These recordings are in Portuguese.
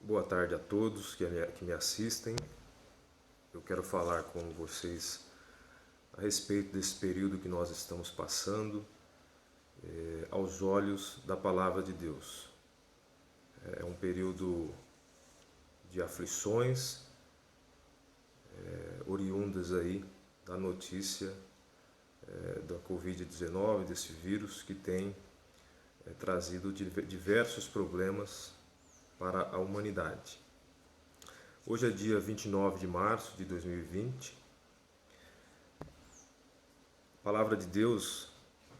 Boa tarde a todos que me assistem. Eu quero falar com vocês a respeito desse período que nós estamos passando, aos olhos da Palavra de Deus. É um período de aflições, oriundas aí da notícia da Covid-19, desse vírus que tem trazido diversos problemas para a humanidade. Hoje é dia 29 de março de 2020. A Palavra de Deus,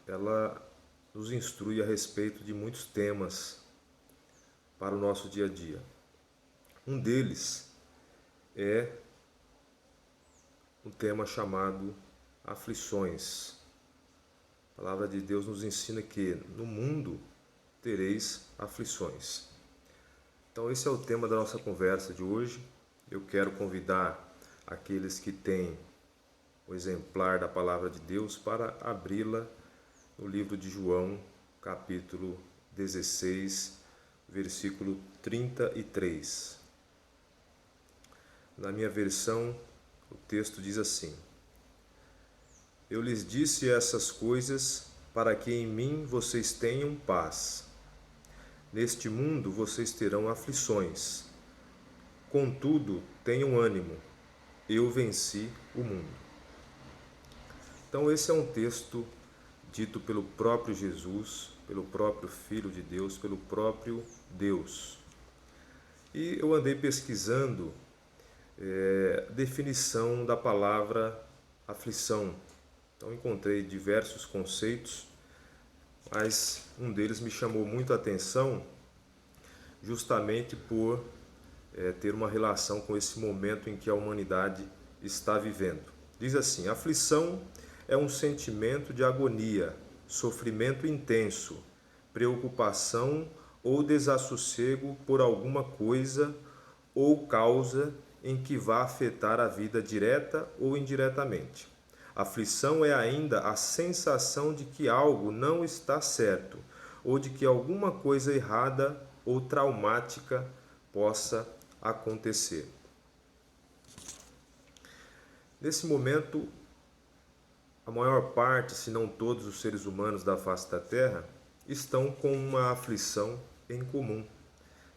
ela nos instrui a respeito de muitos temas para o nosso dia a dia. Um deles é um tema chamado aflições. A Palavra de Deus nos ensina que no mundo tereis aflições. Então esse é o tema da nossa conversa de hoje. Eu quero convidar aqueles que têm o exemplar da Palavra de Deus para abri-la no livro de João, capítulo 16, versículo 33. Na minha versão, o texto diz assim: Eu lhes disse essas coisas para que em mim vocês tenham paz. Neste mundo vocês terão aflições. Contudo, tenham ânimo. Eu venci o mundo. Então esse é um texto dito pelo próprio Jesus, pelo próprio Filho de Deus, pelo próprio Deus. E eu andei pesquisando a definição da palavra aflição. Então encontrei diversos conceitos, mas um deles me chamou muito a atenção justamente por ter uma relação com esse momento em que a humanidade está vivendo. Diz assim: aflição é um sentimento de agonia, sofrimento intenso, preocupação ou desassossego por alguma coisa ou causa em que vá afetar a vida direta ou indiretamente. Aflição é ainda a sensação de que algo não está certo ou de que alguma coisa errada ou traumática possa acontecer. Nesse momento, a maior parte, se não todos os seres humanos da face da Terra, estão com uma aflição em comum,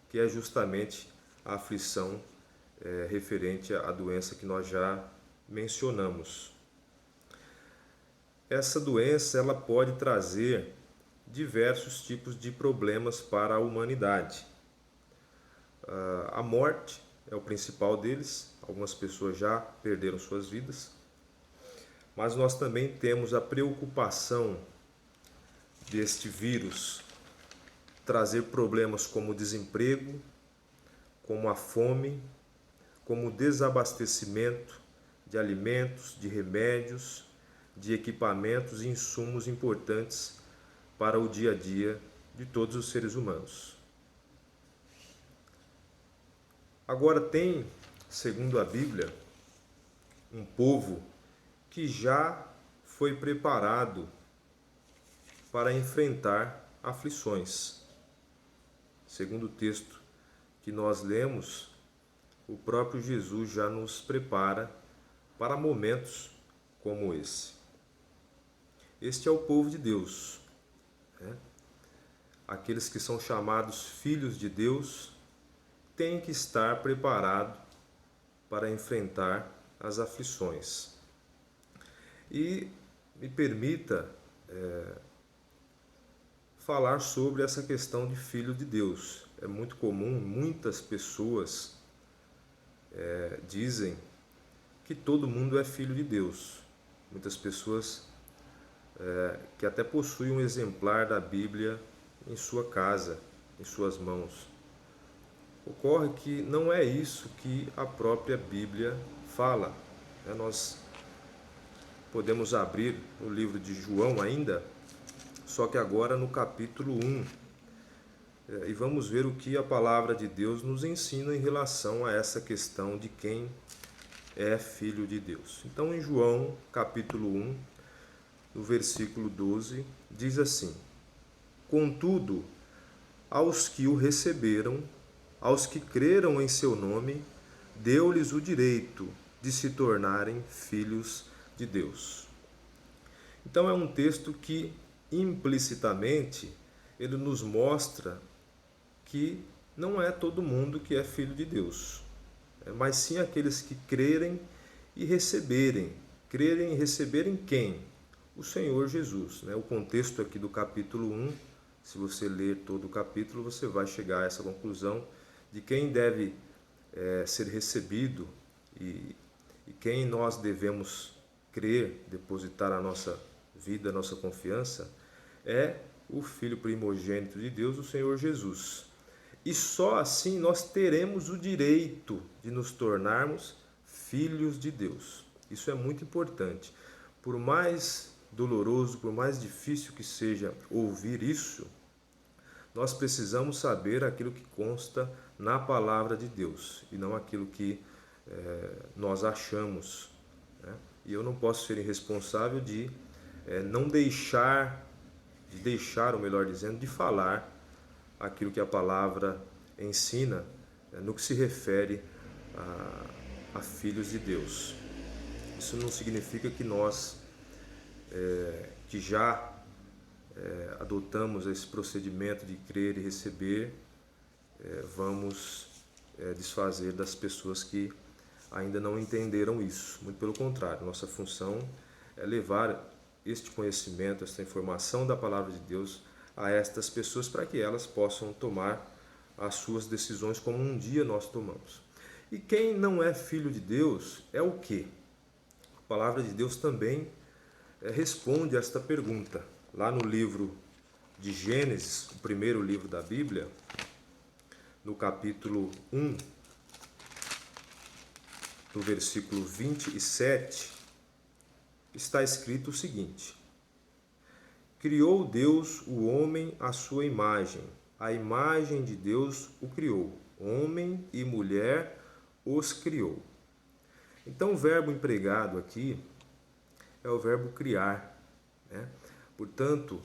que é justamente a aflição referente à doença que nós já mencionamos. Essa doença ela pode trazer diversos tipos de problemas para a humanidade. A morte é o principal deles, algumas pessoas já perderam suas vidas, mas nós também temos a preocupação deste vírus trazer problemas como o desemprego, como a fome, como o desabastecimento de alimentos, de remédios, de equipamentos e insumos importantes para o dia a dia de todos os seres humanos. Agora tem, segundo a Bíblia, um povo que já foi preparado para enfrentar aflições. Segundo o texto que nós lemos, o próprio Jesus já nos prepara para momentos como esse. Este é o povo de Deus, né? Aqueles que são chamados filhos de Deus têm que estar preparados para enfrentar as aflições. E me permita falar sobre essa questão de filho de Deus. É muito comum, muitas pessoas dizem que todo mundo é filho de Deus. Muitas pessoas que até possuem um exemplar da Bíblia em sua casa, em suas mãos. Ocorre que não é isso que a própria Bíblia fala. Nós podemos abrir o livro de João ainda, só que agora no capítulo 1, e vamos ver o que a palavra de Deus nos ensina em relação a essa questão de quem é filho de Deus. Então em João capítulo 1, no versículo 12, diz assim: Contudo, aos que o receberam, aos que creram em seu nome, deu-lhes o direito de se tornarem filhos de Deus. Então é um texto que implicitamente ele nos mostra que não é todo mundo que é filho de Deus, mas sim aqueles que crerem e receberem. Crerem e receberem quem? O Senhor Jesus. O contexto aqui do capítulo 1, se você ler todo o capítulo, você vai chegar a essa conclusão de quem deve ser recebido e quem nós devemos crer, depositar a nossa vida, a nossa confiança, é o Filho primogênito de Deus, o Senhor Jesus. E só assim nós teremos o direito de nos tornarmos filhos de Deus. Isso é muito importante. Por mais doloroso, por mais difícil que seja ouvir isso, nós precisamos saber aquilo que consta na palavra de Deus e não aquilo que nós achamos. E eu não posso ser irresponsável de não deixar, ou melhor dizendo, de falar aquilo que a palavra ensina no que se refere a filhos de Deus. Isso não significa que nós, que já adotamos esse procedimento de crer e receber, vamos desfazer das pessoas que ainda não entenderam isso. Muito pelo contrário, nossa função é levar este conhecimento, esta informação da palavra de Deus a estas pessoas para que elas possam tomar as suas decisões como um dia nós tomamos. E quem não é filho de Deus é o quê? A palavra de Deus também responde a esta pergunta. Lá no livro de Gênesis, o primeiro livro da Bíblia, no capítulo 1, no versículo 27, está escrito o seguinte: criou Deus o homem à sua imagem, a imagem de Deus o criou, homem e mulher os criou. Então o verbo empregado aqui é o verbo criar, Portanto,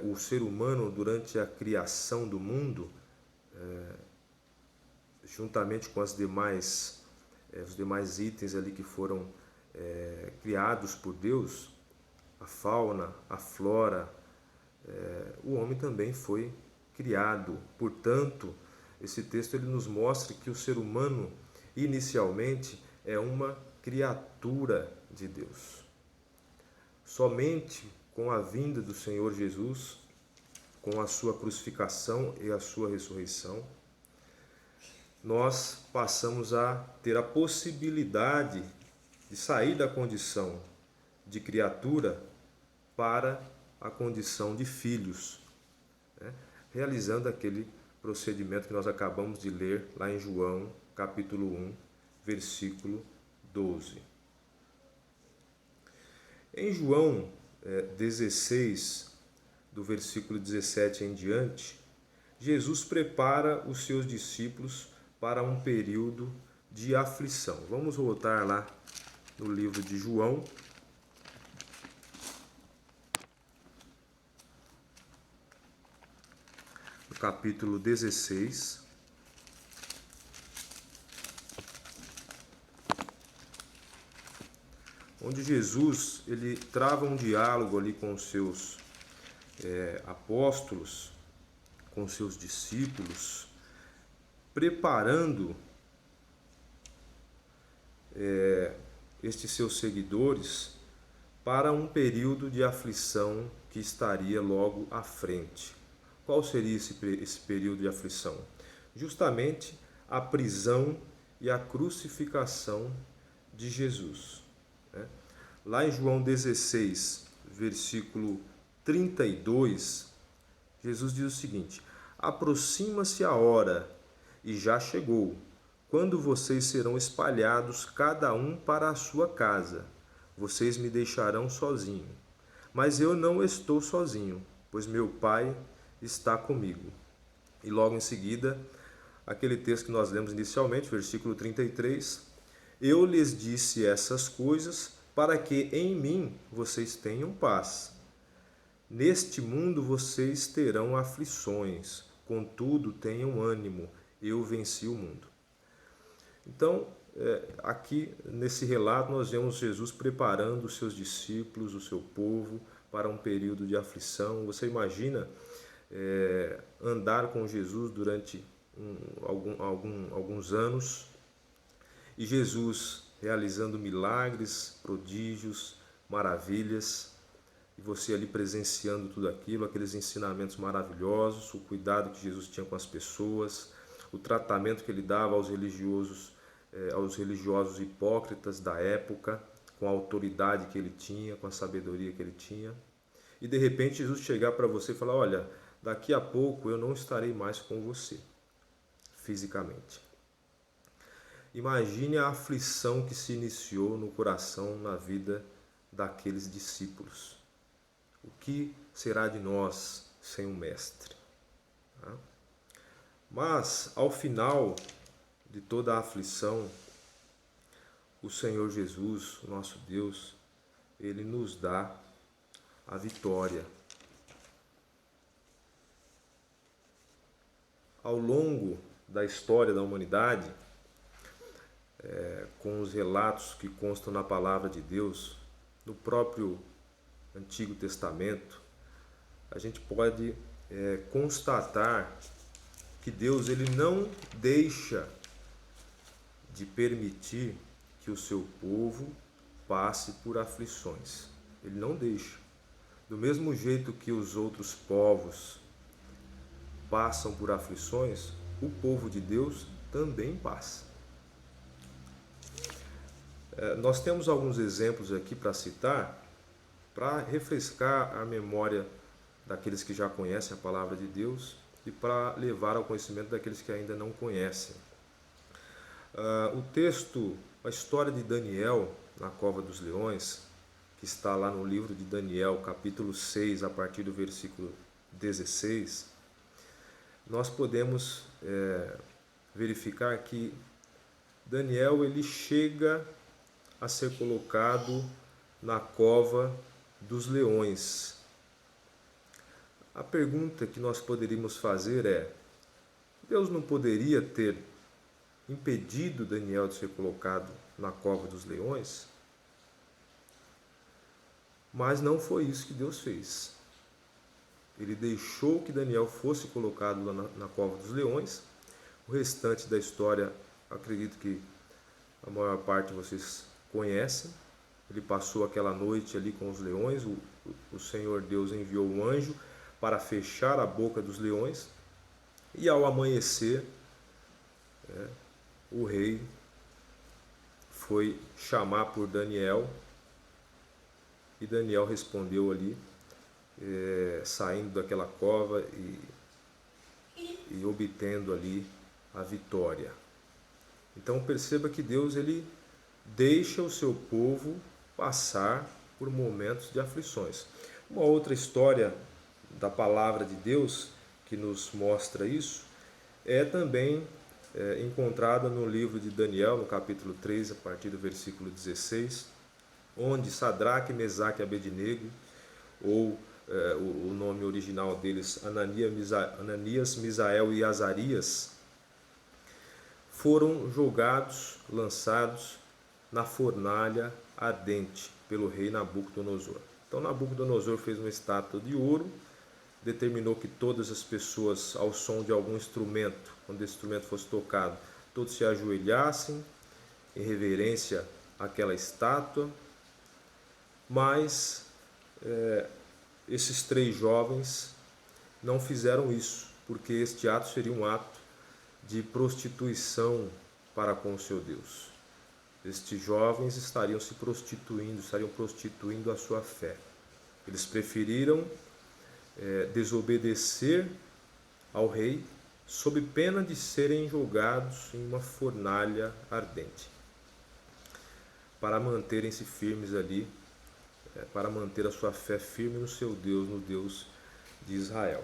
o ser humano durante a criação do mundo, juntamente com os demais itens ali que foram criados por Deus, a fauna, a flora, o homem também foi criado. Portanto, esse texto ele nos mostra que o ser humano inicialmente é uma criatura de Deus. Somente com a vinda do Senhor Jesus, com a sua crucificação e a sua ressurreição, nós passamos a ter a possibilidade de sair da condição de criatura para a condição de filhos, realizando aquele procedimento que nós acabamos de ler lá em João, capítulo 1, versículo 12. Em João 16, do versículo 17 em diante, Jesus prepara os seus discípulos para um período de aflição. Vamos voltar lá no livro de João, no capítulo 16. Onde Jesus ele trava um diálogo ali com os seus apóstolos, com os seus discípulos, preparando estes seus seguidores para um período de aflição que estaria logo à frente. Qual seria esse período de aflição? Justamente a prisão e a crucificação de Jesus. Lá em João 16, versículo 32, Jesus diz o seguinte: aproxima-se a hora, e já chegou, quando vocês serão espalhados cada um para a sua casa. Vocês me deixarão sozinho. Mas eu não estou sozinho, pois meu Pai está comigo. E logo em seguida, aquele texto que nós lemos inicialmente, versículo 33, eu lhes disse essas coisas para que em mim vocês tenham paz. Neste mundo vocês terão aflições, contudo tenham ânimo, Eu venci o mundo. Então, aqui nesse relato nós vemos Jesus preparando os seus discípulos, o seu povo, para um período de aflição. Você imagina andar com Jesus durante alguns anos e Jesus realizando milagres, prodígios, maravilhas, e você ali presenciando tudo aquilo, aqueles ensinamentos maravilhosos, o cuidado que Jesus tinha com as pessoas, o tratamento que ele dava aos religiosos hipócritas da época, com a autoridade que ele tinha, com a sabedoria que ele tinha. E de repente Jesus chegar para você e falar: olha, daqui a pouco eu não estarei mais com você, fisicamente. Imagine a aflição que se iniciou no coração, na vida daqueles discípulos. O que será de nós sem um mestre? Mas, ao final de toda a aflição, o Senhor Jesus, o nosso Deus, Ele nos dá a vitória. Ao longo da história da humanidade, com os relatos que constam na palavra de Deus, no próprio Antigo Testamento, a gente pode constatar que Deus ele não deixa de permitir que o seu povo passe por aflições. Ele não deixa. Do mesmo jeito que os outros povos passam por aflições, o povo de Deus também passa. Nós temos alguns exemplos aqui para citar, para refrescar a memória daqueles que já conhecem a palavra de Deus e para levar ao conhecimento daqueles que ainda não conhecem. O texto, a história de Daniel na cova dos leões, que está lá no livro de Daniel, capítulo 6, a partir do versículo 16, nós podemos verificar que Daniel ele chega a ser colocado na cova dos leões. A pergunta que nós poderíamos fazer é: Deus não poderia ter impedido Daniel de ser colocado na cova dos leões? Mas não foi isso que Deus fez. Ele deixou que Daniel fosse colocado lá na cova dos leões. O restante da história, acredito que a maior parte de vocês conhecem. Ele passou aquela noite ali com os leões. O Senhor Deus enviou um anjo para fechar a boca dos leões. E ao amanhecer, o rei foi chamar por Daniel. E Daniel respondeu ali, saindo daquela cova e obtendo ali a vitória. Então perceba que Deus ele deixa o seu povo passar por momentos de aflições. Uma outra história da palavra de Deus que nos mostra isso é também encontrada no livro de Daniel, no capítulo 3, a partir do versículo 16, onde Sadraque, Mesaque e Abednego, ou o nome original deles, Ananias, Misael e Azarias, foram jogados, lançados na fornalha ardente pelo rei Nabucodonosor. Então Nabucodonosor fez uma estátua de ouro, determinou que todas as pessoas, ao som de algum instrumento, quando esse instrumento fosse tocado, todos se ajoelhassem em reverência àquela estátua. Mas esses 3 jovens não fizeram isso, porque este ato seria um ato de prostituição para com o seu Deus. Estes jovens estariam prostituindo a sua fé. Eles preferiram desobedecer ao rei sob pena de serem jogados em uma fornalha ardente, para manterem-se firmes ali, para manter a sua fé firme no seu Deus, no Deus de Israel.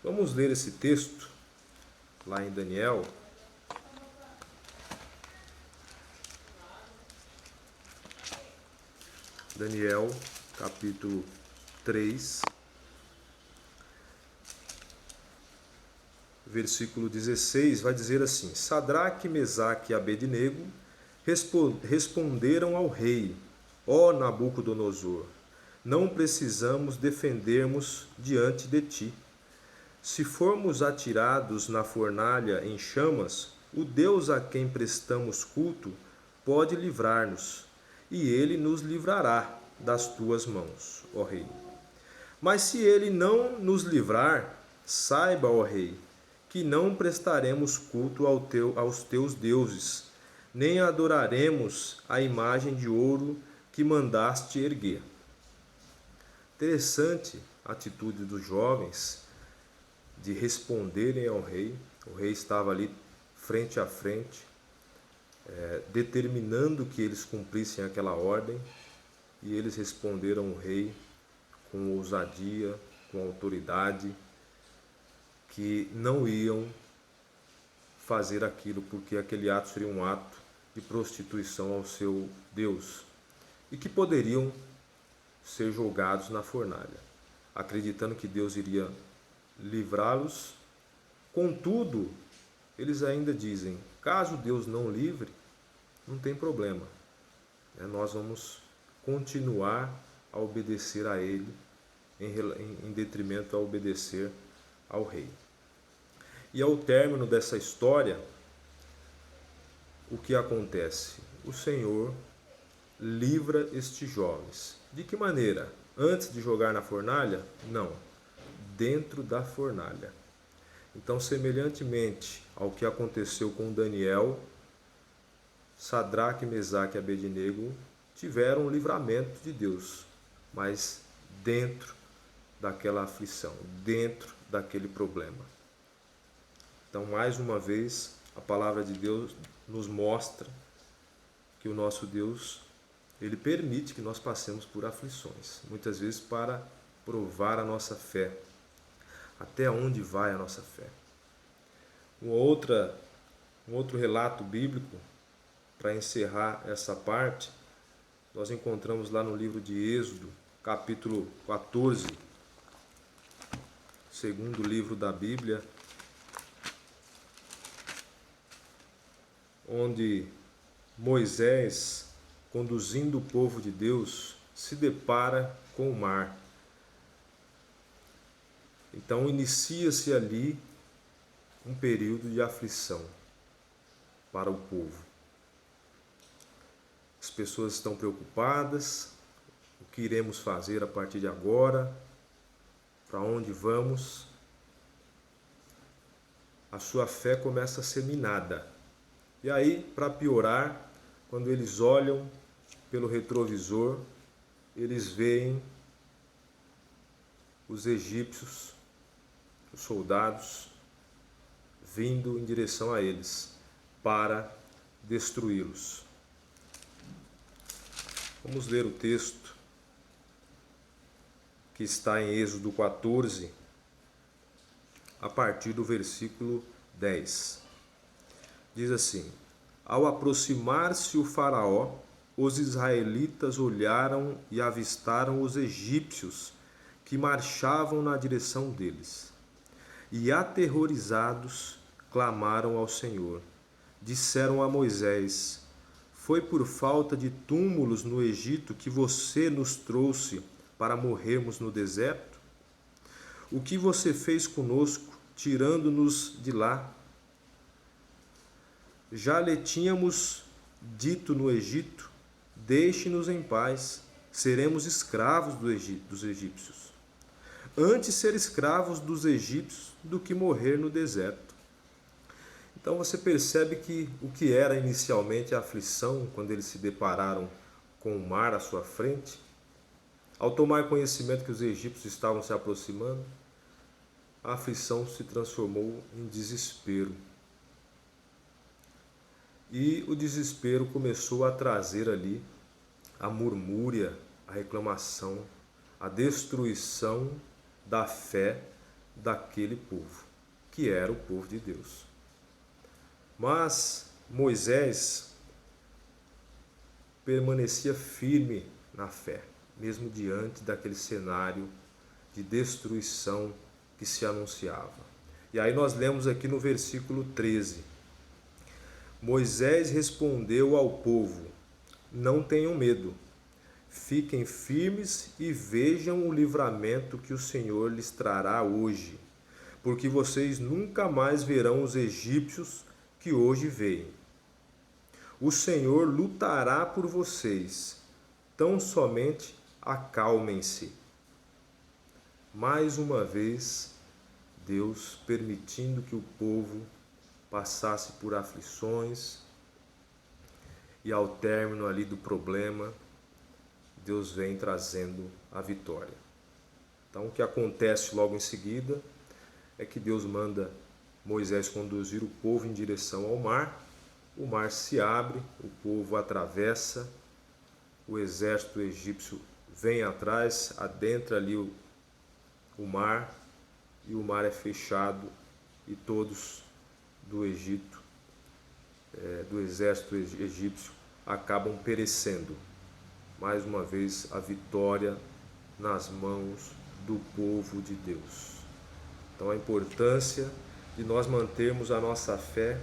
Vamos ler esse texto lá em Daniel. Daniel, capítulo 3, versículo 16, vai dizer assim: Sadraque, Mesaque e Abednego responderam ao rei: Ó Nabucodonosor, não precisamos defendermos diante de ti. Se formos atirados na fornalha em chamas, o Deus a quem prestamos culto pode livrar-nos, e ele nos livrará das tuas mãos, ó rei. Mas se ele não nos livrar, saiba, ó rei, que não prestaremos culto aos teus deuses, nem adoraremos a imagem de ouro que mandaste erguer. Interessante a atitude dos jovens de responderem ao rei. O rei estava ali frente a frente, determinando que eles cumprissem aquela ordem, e eles responderam ao rei com ousadia, com autoridade, que não iam fazer aquilo, porque aquele ato seria um ato de prostituição ao seu Deus, e que poderiam ser jogados na fornalha, acreditando que Deus iria livrá-los. Contudo, eles ainda dizem: caso Deus não livre, não tem problema, nós vamos continuar a obedecer a Ele em detrimento a obedecer ao rei. E ao término dessa história, o que acontece? O Senhor livra estes jovens. De que maneira? Antes de jogar na fornalha? Não, dentro da fornalha. Então, semelhantemente ao que aconteceu com Daniel, Sadraque, Mesaque e Abednego tiveram o livramento de Deus, mas dentro daquela aflição, dentro daquele problema. Então, mais uma vez, a palavra de Deus nos mostra que o nosso Deus, Ele permite que nós passemos por aflições, muitas vezes para provar a nossa fé. Até onde vai a nossa fé? Um outro relato bíblico, para encerrar essa parte, nós encontramos lá no livro de Êxodo, capítulo 14, segundo livro da Bíblia, onde Moisés, conduzindo o povo de Deus, se depara com o mar. Então inicia-se ali um período de aflição para o povo. As pessoas estão preocupadas: o que iremos fazer a partir de agora? Para onde vamos? A sua fé começa a ser minada. E aí, para piorar, quando eles olham pelo retrovisor, eles veem os egípcios, os soldados, vindo em direção a eles para destruí-los. Vamos ler o texto que está em Êxodo 14, a partir do versículo 10. Diz assim: Ao aproximar-se o faraó, os israelitas olharam e avistaram os egípcios que marchavam na direção deles. E aterrorizados, clamaram ao Senhor. Disseram a Moisés: Foi por falta de túmulos no Egito que você nos trouxe para morrermos no deserto? O que você fez conosco, tirando-nos de lá? Já lhe tínhamos dito no Egito: deixe-nos em paz, seremos escravos dos egípcios. Antes ser escravos dos egípcios do que morrer no deserto. Então você percebe que o que era inicialmente a aflição, quando eles se depararam com o mar à sua frente, ao tomar conhecimento que os egípcios estavam se aproximando, a aflição se transformou em desespero. E o desespero começou a trazer ali a murmúria, a reclamação, a destruição da fé daquele povo, que era o povo de Deus. Mas Moisés permanecia firme na fé, mesmo diante daquele cenário de destruição que se anunciava. E aí nós lemos aqui no versículo 13: Moisés respondeu ao povo: Não tenham medo, fiquem firmes e vejam o livramento que o Senhor lhes trará hoje, porque vocês nunca mais verão os egípcios que hoje veem. O Senhor lutará por vocês, tão somente acalmem-se. Mais uma vez, Deus permitindo que o povo passasse por aflições e ao término ali do problema, Deus vem trazendo a vitória. Então o que acontece logo em seguida é que Deus manda Moisés conduzir o povo em direção ao mar, o mar se abre, o povo atravessa, o exército egípcio vem atrás, adentra ali o mar, e o mar é fechado e todos do Egito, do exército egípcio, acabam perecendo. Mais uma vez, a vitória nas mãos do povo de Deus. Então, a importância de nós mantermos a nossa fé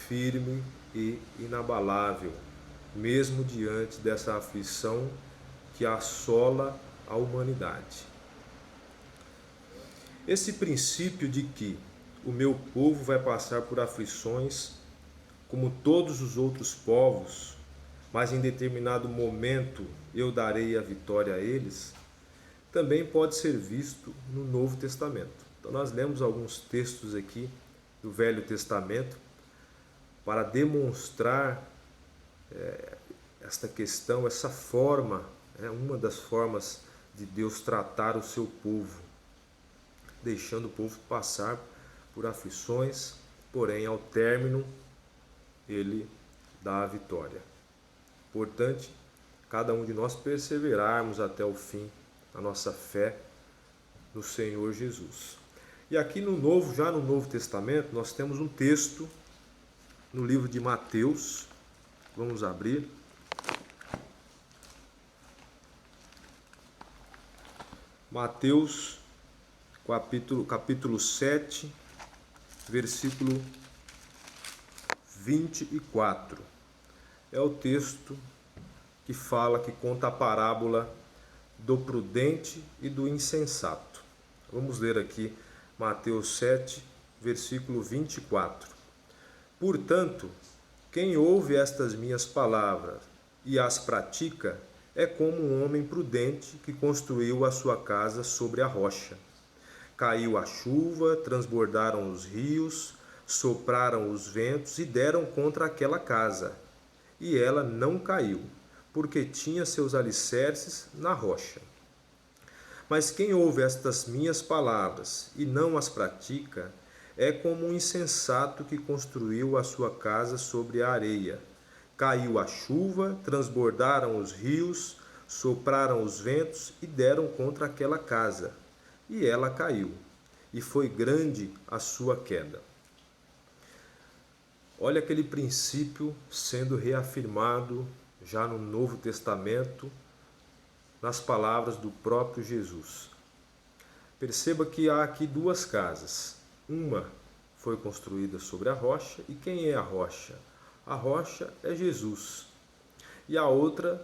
firme e inabalável, mesmo diante dessa aflição que assola a humanidade. Esse princípio de que o meu povo vai passar por aflições como todos os outros povos, mas em determinado momento eu darei a vitória a eles, também pode ser visto no Novo Testamento. Então nós lemos alguns textos aqui do Velho Testamento para demonstrar esta questão, essa forma, uma das formas de Deus tratar o seu povo, deixando o povo passar por aflições, porém ao término ele dá a vitória. Importante, cada um de nós perseverarmos até o fim a nossa fé no Senhor Jesus. E aqui já no Novo Testamento, nós temos um texto no livro de Mateus. Vamos abrir. Mateus, capítulo 7, versículo 24. É o texto que conta a parábola do prudente e do insensato. Vamos ler aqui Mateus 7, versículo 24. Portanto, quem ouve estas minhas palavras e as pratica é como um homem prudente que construiu a sua casa sobre a rocha. Caiu a chuva, transbordaram os rios, sopraram os ventos e deram contra aquela casa. E ela não caiu, porque tinha seus alicerces na rocha. Mas quem ouve estas minhas palavras e não as pratica, é como um insensato que construiu a sua casa sobre a areia. Caiu a chuva, transbordaram os rios, sopraram os ventos e deram contra aquela casa. E ela caiu, e foi grande a sua queda. Olha aquele princípio sendo reafirmado já no Novo Testamento, nas palavras do próprio Jesus. Perceba que há aqui duas casas. Uma foi construída sobre a rocha, e quem é a rocha? A rocha é Jesus. E a outra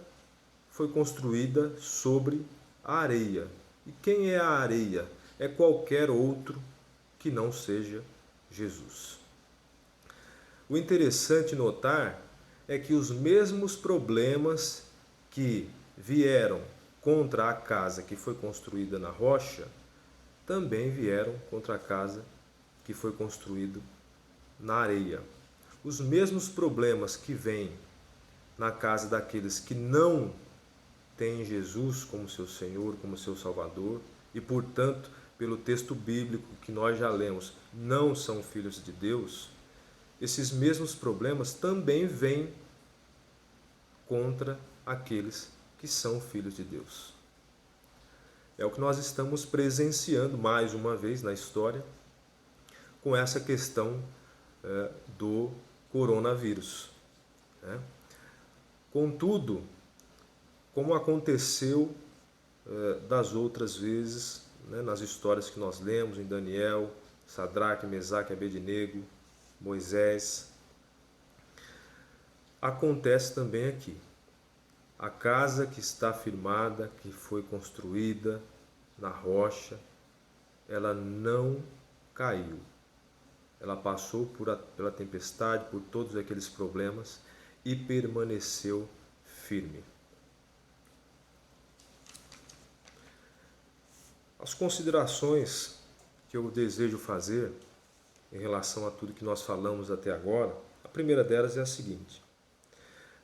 foi construída sobre a areia. E quem é a areia? É qualquer outro que não seja Jesus. O interessante notar é que os mesmos problemas que vieram contra a casa que foi construída na rocha, também vieram contra a casa que foi construída na areia. Os mesmos problemas que vêm na casa daqueles que não têm Jesus como seu Senhor, como seu Salvador, e portanto, pelo texto bíblico que nós já lemos, não são filhos de Deus, esses mesmos problemas também vêm contra aqueles que são filhos de Deus. É o que nós estamos presenciando mais uma vez na história com essa questão do coronavírus. Contudo, como aconteceu das outras vezes, nas histórias que nós lemos em Daniel, Sadraque, Mesaque e Abednego, Moisés. Acontece também aqui. A casa que está firmada, que foi construída na rocha, ela não caiu. Ela passou pela tempestade, por todos aqueles problemas e permaneceu firme. As considerações que eu desejo fazer em relação a tudo que nós falamos até agora, a primeira delas é a seguinte: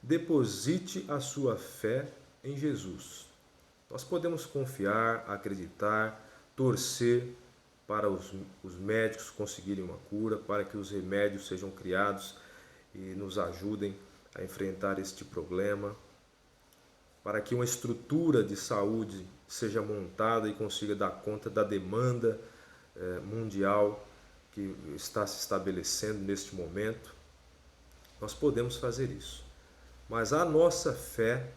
deposite a sua fé em Jesus. Nós podemos confiar, acreditar, torcer para os médicos conseguirem uma cura, para que os remédios sejam criados e nos ajudem a enfrentar este problema, para que uma estrutura de saúde seja montada e consiga dar conta da demanda mundial que está se estabelecendo neste momento. Nós podemos fazer isso. Mas a nossa fé,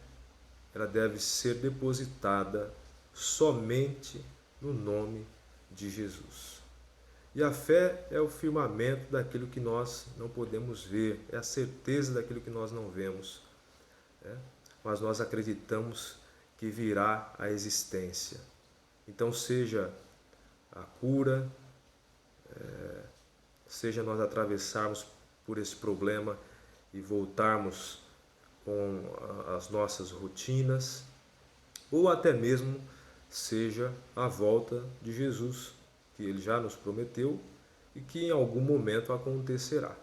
ela deve ser depositada somente no nome de Jesus. E a fé é o firmamento daquilo que nós não podemos ver, é a certeza daquilo que nós não vemos, mas nós acreditamos que virá a existência. Então, seja a cura, seja nós atravessarmos por esse problema e voltarmos com as nossas rotinas, ou até mesmo seja a volta de Jesus, que ele já nos prometeu e que em algum momento acontecerá.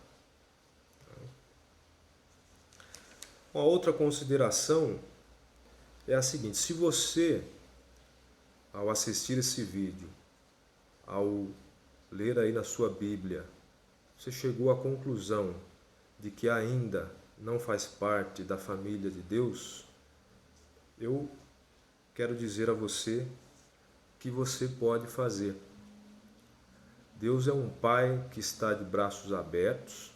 Uma outra consideração é a seguinte: se você, ao assistir esse vídeo, ao ler aí na sua Bíblia, você chegou à conclusão de que ainda não faz parte da família de Deus, eu quero dizer a você que você pode fazer. Deus é um Pai que está de braços abertos.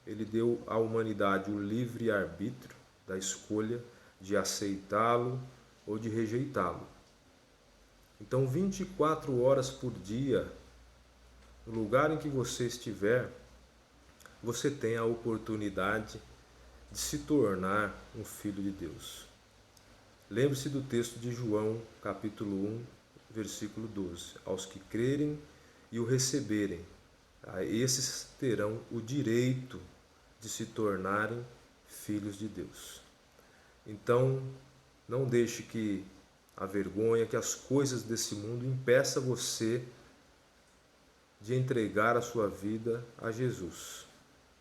Ele deu à humanidade o livre arbítrio da escolha de aceitá-lo ou de rejeitá-lo. Então, 24 horas por dia, no lugar em que você estiver, você tem a oportunidade de se tornar um filho de Deus. Lembre-se do texto de João, capítulo 1, versículo 12. Aos que crerem e o receberem, a esses terão o direito de se tornarem filhos de Deus. Então, não deixe que a vergonha, que as coisas desse mundo impeça você de entregar a sua vida a Jesus.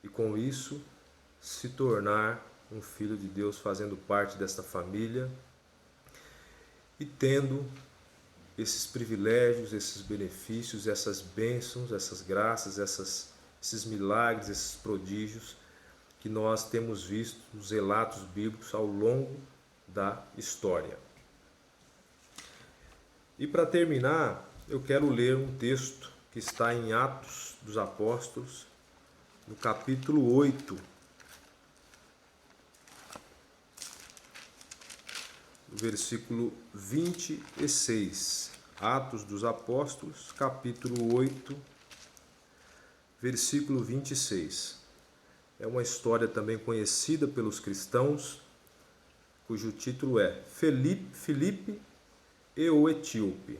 E com isso, se tornar um filho de Deus, fazendo parte desta família e tendo esses privilégios, esses benefícios, essas bênçãos, essas graças, esses milagres, esses prodígios que nós temos visto nos relatos bíblicos ao longo da história. E para terminar, eu quero ler um texto que está em Atos dos Apóstolos, no capítulo 8, versículo 26. Atos dos Apóstolos, capítulo 8, versículo 26. É uma história também conhecida pelos cristãos, cujo título é Filipe e o Etíope.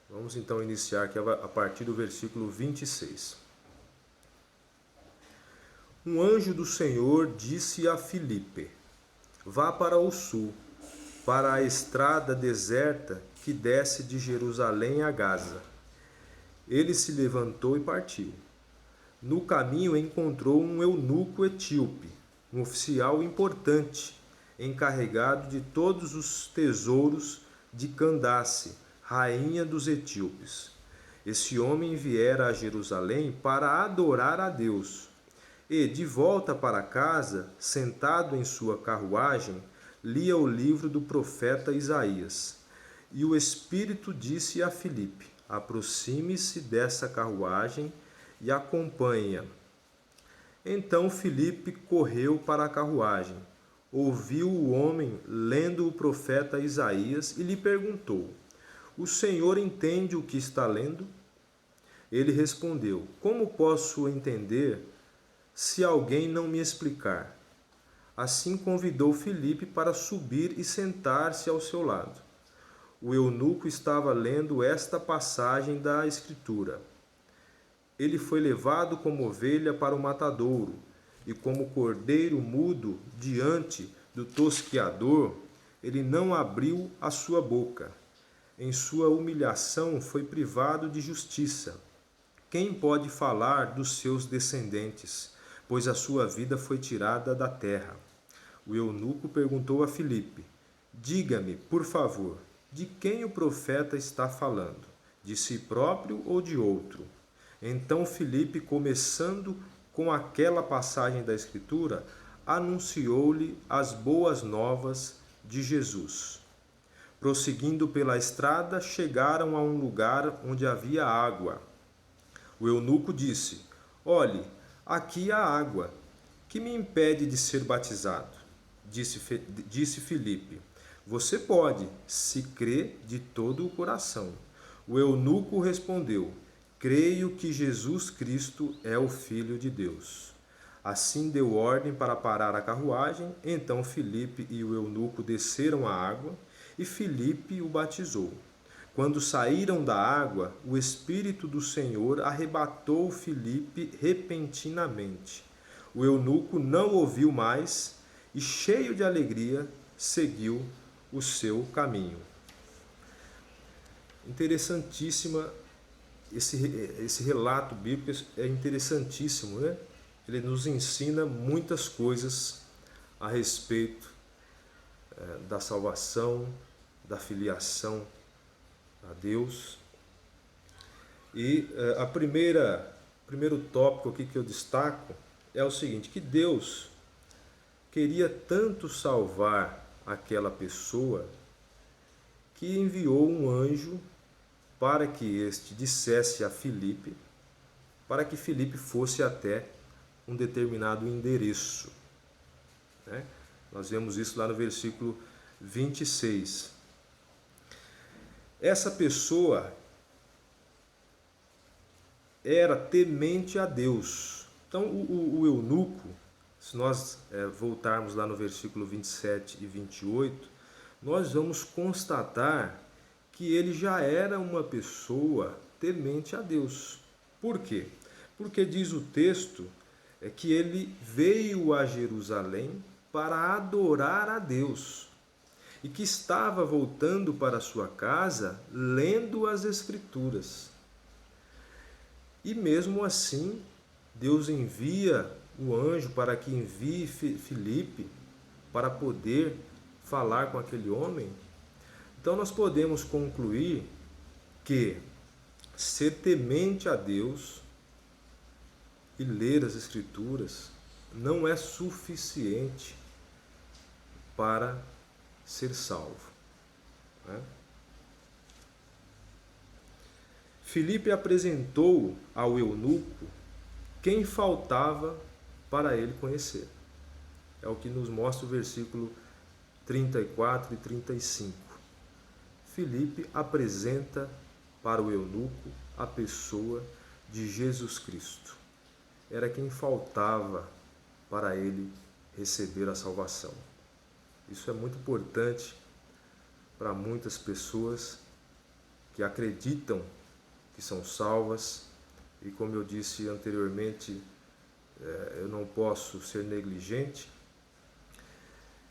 Vamos então iniciar aqui a partir do versículo 26. Um anjo do Senhor disse a Filipe: vá para o sul, para a estrada deserta que desce de Jerusalém a Gaza. Ele se levantou e partiu. No caminho encontrou um eunuco etíope, um oficial importante, encarregado de todos os tesouros de Candace, rainha dos etíopes. Esse homem viera a Jerusalém para adorar a Deus. E, de volta para casa, sentado em sua carruagem, lia o livro do profeta Isaías. E o Espírito disse a Filipe: aproxime-se dessa carruagem e acompanhe-a. Então Filipe correu para a carruagem, ouviu o homem lendo o profeta Isaías e lhe perguntou: o Senhor entende o que está lendo? Ele respondeu: Como posso entender se alguém não me explicar? Assim convidou Filipe para subir e sentar-se ao seu lado. O eunuco estava lendo esta passagem da Escritura: Ele foi levado como ovelha para o matadouro, e como cordeiro mudo diante do tosquiador, ele não abriu a sua boca. Em sua humilhação foi privado de justiça. Quem pode falar dos seus descendentes? Pois a sua vida foi tirada da terra. O eunuco perguntou a Filipe: Diga-me, por favor, de quem o profeta está falando? De si próprio ou de outro? Então Filipe, começando com aquela passagem da Escritura, anunciou-lhe as boas novas de Jesus. Prosseguindo pela estrada, chegaram a um lugar onde havia água. O eunuco disse: Olhe, aqui há água. Que me impede de ser batizado? Disse Filipe: Você pode, se crê de todo o coração. O eunuco respondeu: Creio que Jesus Cristo é o Filho de Deus. Assim deu ordem para parar a carruagem. Então Filipe e o eunuco desceram a água e Filipe o batizou. Quando saíram da água, o Espírito do Senhor arrebatou Filipe repentinamente. O eunuco não ouviu mais e, cheio de alegria, seguiu o seu caminho. Interessantíssima. Esse relato bíblico é interessantíssimo, né? Ele nos ensina muitas coisas a respeito da salvação, da filiação a Deus. E primeiro tópico aqui que eu destaco é o seguinte: que Deus queria tanto salvar aquela pessoa que enviou um anjo para que este dissesse a Filipe, para que Filipe fosse até um determinado endereço. Né? Nós vemos isso lá no versículo 26. Essa pessoa era temente a Deus. Então o eunuco, se nós voltarmos lá no versículo 27 e 28, nós vamos constatar que ele já era uma pessoa temente a Deus. Por quê? Porque diz o texto que ele veio a Jerusalém para adorar a Deus e que estava voltando para sua casa lendo as Escrituras. E mesmo assim, Deus envia o anjo para que envie Filipe para poder falar com aquele homem. Então nós podemos concluir que ser temente a Deus e ler as Escrituras não é suficiente para ser salvo. Né? Filipe apresentou ao eunuco quem faltava para ele conhecer. É o que nos mostra o versículo 34 e 35. Filipe apresenta para o eunuco a pessoa de Jesus Cristo. Era quem faltava para ele receber a salvação. Isso é muito importante para muitas pessoas que acreditam que são salvas e, como eu disse anteriormente, eu não posso ser negligente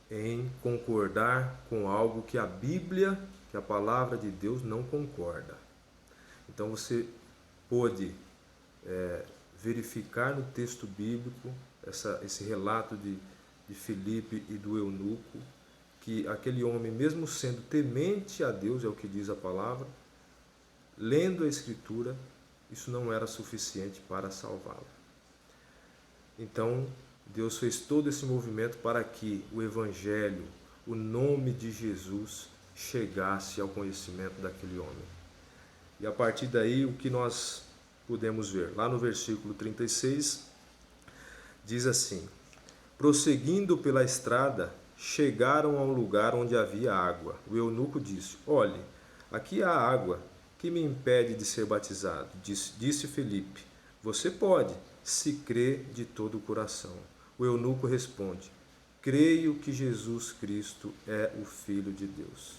em concordar com algo que a Bíblia, que a palavra de Deus não concorda. Então você pode verificar no texto bíblico esse relato de Filipe e do eunuco, que aquele homem, mesmo sendo temente a Deus, é o que diz a palavra, lendo a Escritura, isso não era suficiente para salvá-lo. Então, Deus fez todo esse movimento para que o Evangelho, o nome de Jesus, chegasse ao conhecimento daquele homem. E a partir daí, o que nós podemos ver? Lá no versículo 36, diz assim: Prosseguindo pela estrada, chegaram a um lugar onde havia água. O eunuco disse: Olhe, aqui há água. que me impede de ser batizado? Disse Filipe: você pode, se crê de todo o coração. O eunuco responde: creio que Jesus Cristo é o Filho de Deus.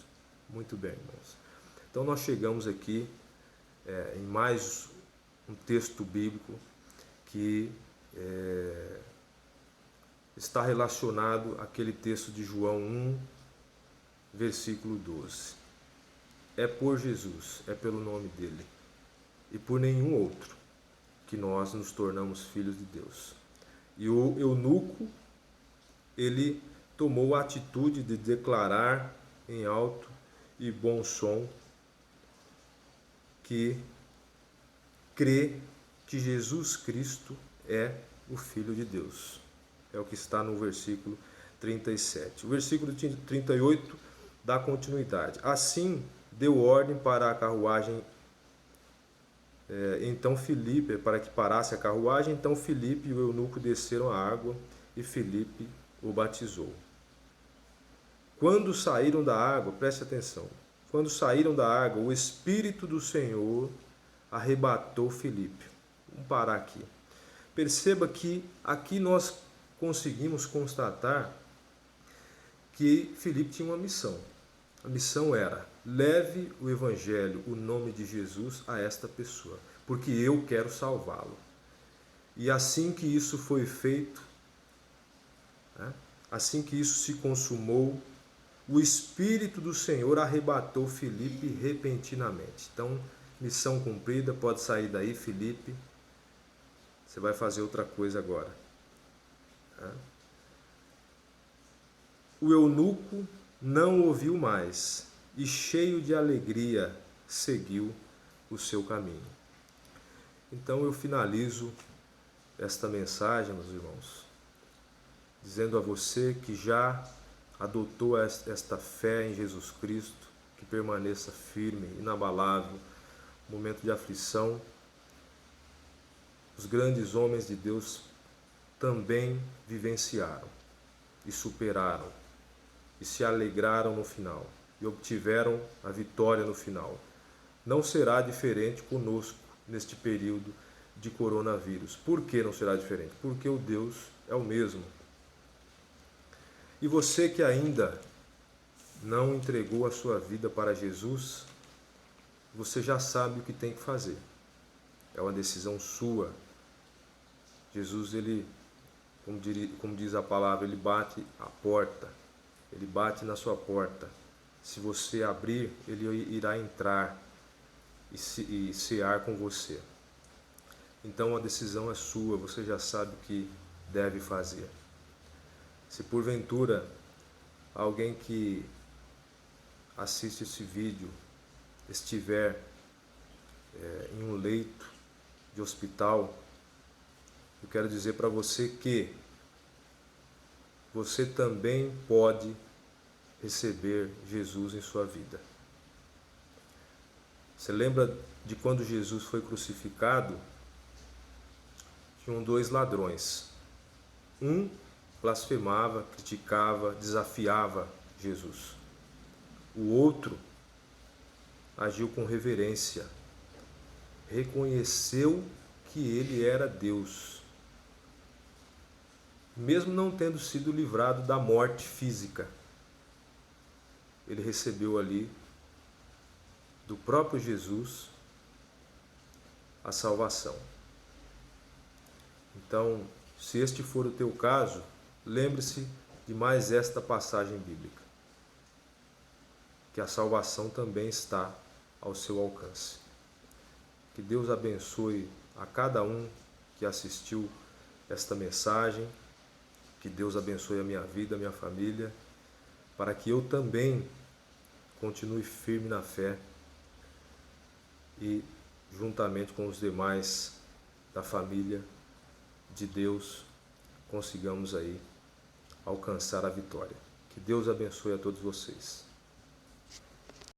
Muito bem, irmãos. Então nós chegamos aqui em mais um texto bíblico que está relacionado àquele texto de João 1, versículo 12. É por Jesus, é pelo nome dele e por nenhum outro que nós nos tornamos filhos de Deus. E o eunuco, ele tomou a atitude de declarar em alto e bom som que crê que Jesus Cristo é o Filho de Deus. É o que está no versículo 37. O versículo 38 dá continuidade. Assim, deu ordem para a carruagem, então Filipe, para que parasse a carruagem, então Filipe e o eunuco desceram a água e Filipe o batizou. Quando saíram da água, preste atenção, quando saíram da água, o Espírito do Senhor arrebatou Filipe. Vamos parar aqui. Perceba que aqui nós conseguimos constatar que Filipe tinha uma missão. A missão era: leve o Evangelho, o nome de Jesus, a esta pessoa, porque eu quero salvá-lo. E assim que isso foi feito, assim que isso se consumou, o Espírito do Senhor arrebatou Filipe repentinamente. Então, missão cumprida, pode sair daí, Filipe. Você vai fazer outra coisa agora. O eunuco não ouviu mais e, cheio de alegria, seguiu o seu caminho. Então eu finalizo esta mensagem, meus irmãos, dizendo a você que já adotou esta fé em Jesus Cristo, que permaneça firme, inabalável, no momento de aflição. Os grandes homens de Deus também vivenciaram e superaram e se alegraram no final e obtiveram a vitória no final. Não será diferente conosco neste período de coronavírus. Por que não será diferente? Porque o Deus é o mesmo. E você que ainda não entregou a sua vida para Jesus, você já sabe o que tem que fazer. É uma decisão sua. Jesus, ele, como diz a palavra, ele bate a porta. Ele bate na sua porta. Se você abrir, ele irá entrar e cear com você. Então a decisão é sua, você já sabe o que deve fazer. Se porventura alguém que assiste esse vídeo estiver em um leito de hospital, eu quero dizer para você que você também pode receber Jesus em sua vida. Você lembra de quando Jesus foi crucificado? Tinham dois ladrões. Um blasfemava, criticava, desafiava Jesus. O outro agiu com reverência, reconheceu que ele era Deus, mesmo não tendo sido livrado da morte física. Ele recebeu ali do próprio Jesus a salvação. Então, se este for o teu caso, lembre-se de mais esta passagem bíblica, que a salvação também está ao seu alcance. Que Deus abençoe a cada um que assistiu esta mensagem, que Deus abençoe a minha vida, a minha família, para que eu também continue firme na fé e, juntamente com os demais da família de Deus, consigamos aí alcançar a vitória. Que Deus abençoe a todos vocês.